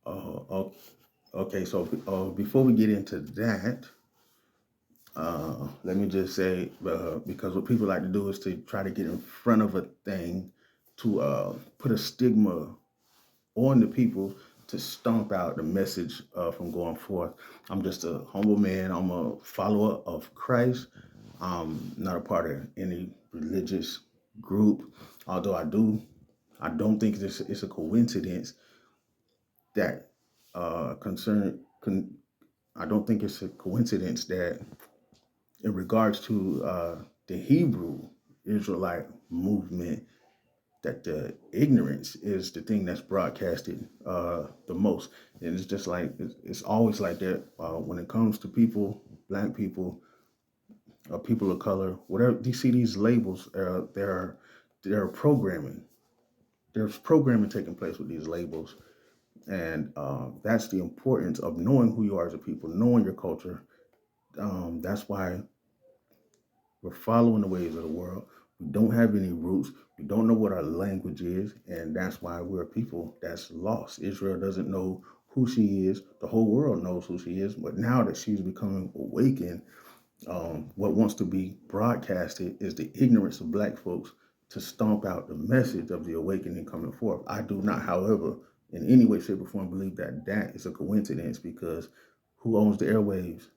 Oh, okay. So before we get into that, let me just say, because what people like to do is to try to get in front of a thing to put a stigma on the people to stomp out the message from going forth. I'm just a humble man. I'm a follower of Christ. I'm not a part of any religious group, although I don't think it's a coincidence that concern. I don't think it's a coincidence that in regards to the Hebrew Israelite movement, that the ignorance is the thing that's broadcasted the most. And it's just like, it's always like that when it comes to people, black people, people of color, whatever. You see these labels, there are programming. There's programming taking place with these labels. And that's the importance of knowing who you are as a people, knowing your culture. That's why we're following the ways of the world. We don't have any roots. We don't know what our language is. And that's why we're a people that's lost. Israel doesn't know who she is. The whole world knows who she is. But now that she's becoming awakened, what wants to be broadcasted is the ignorance of black folks to stomp out the message of the awakening coming forth. I do not, however, in any way, shape, or form believe that that is a coincidence, because who owns the airwaves?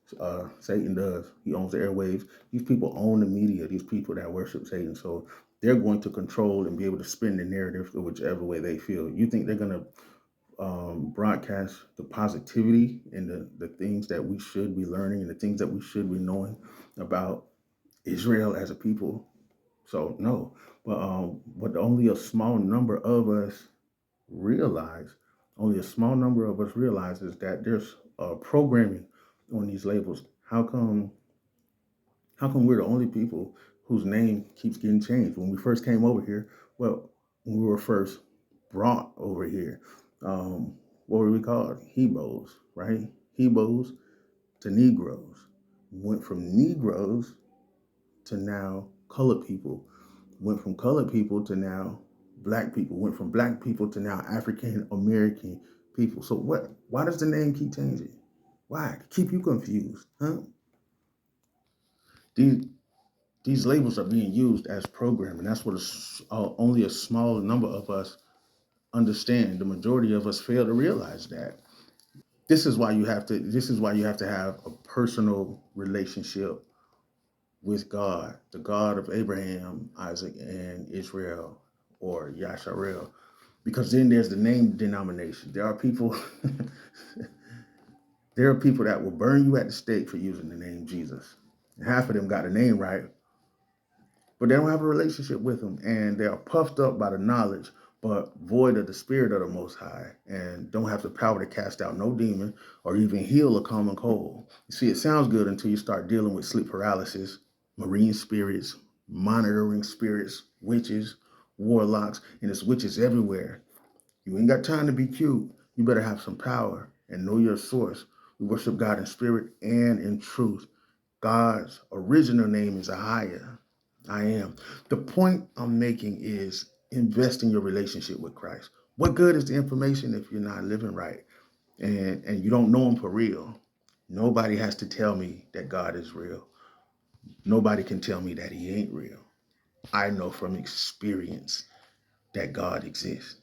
Satan does. He owns the airwaves. These people own the media, these people that worship Satan. So they're going to control and be able to spin the narrative whichever way they feel. You think they're going to broadcast the positivity and the things that we should be learning and the things that we should be knowing about Israel as a people? So no, but what only a small number of us realize, only a small number of us realize is that there's programming on these labels. How come we're the only people whose name keeps getting changed? When we first came over here, well, when we were first brought over here, what were we called? Hebos, right? Hebos to Negroes. Went from Negroes to now colored people. Went from colored people to now black people. Went from black people to now African American people. So what? Why does the name keep changing? Why? Keep you confused, huh? These these labels are being used as programming. That's what only a small number of us understand. The majority of us fail to realize that. This is why you have to have a personal relationship with God, the God of Abraham, Isaac, and Israel, or Yasharel. Because then there's the name denomination. There are people that will burn you at the stake for using the name Jesus. And half of them got the name right, but they don't have a relationship with him, and they are puffed up by the knowledge but void of the spirit of the most high, and don't have the power to cast out no demon or even heal a common cold. You see, it sounds good until you start dealing with sleep paralysis, marine spirits, monitoring spirits, witches, warlocks, and it's witches everywhere. You ain't got time to be cute. You better have some power and know your source. We worship God in spirit and in truth. God's original name is Ahia. I am. The point I'm making is invest in your relationship with Christ. What good is the information if you're not living right and you don't know him for real? Nobody has to tell me that God is real. Nobody can tell me that he ain't real. I know from experience that God exists.